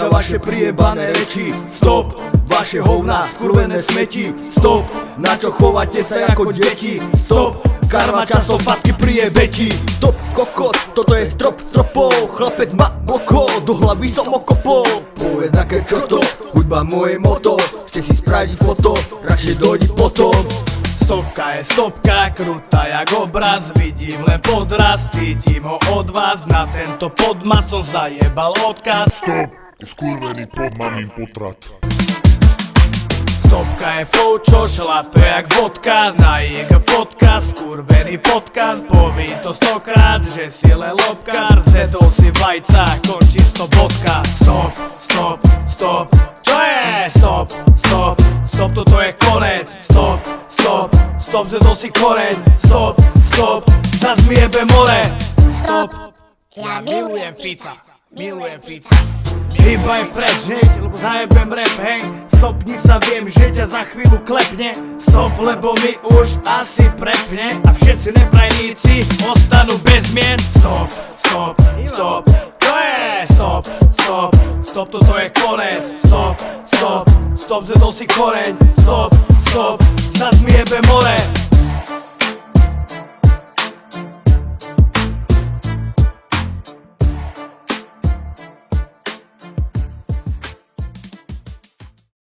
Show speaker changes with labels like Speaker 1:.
Speaker 1: Skončia vaše priebané reči. Stop, vaše hovná, skurvené smeti. Stop, na čo chovate sa ako deti. Stop, karma časom facky priebečí. Stop, kokot, toto je strop stropov. Chlapec má bloko, do hlavy som okopol. Povedz aké čo to, hudba moje moto. Chce si spraviť foto, radšej dojdi potom.
Speaker 2: Stopka je stopka, krutá jak obraz. Vidím len podraz, cítim ho od vás. Na tento podmas som zajebal odkaz.
Speaker 3: Stop, skurvený podmanín potrat.
Speaker 2: Stopka je flow, čo šlape jak vodka. Na ich fotka, skurvený potkan. Poví to stokrát, že si len lobkár. Zedol si vajca, končí to bodka. Stop, stop, stop, čo je? Stop, stop, stop, toto je konec. Stop, stop, stop, zedol si koreň. Stop, stop, zas mi jebe more. Stop, ja milujem Fica, milujem Fica. Hýbaj preč, hneď, lebo zajebem rap, hej. Stopni sa, viem, že ťa za chvíľu klepne. Stop, lebo mi už asi prepne. A všetci neprajníci ostanú bez mien. Stop, stop, stop, to je. Stop, stop, stop, toto je konec. Stop, stop, stop, zjedol si koreň. Stop, stop, zas mi jebe more.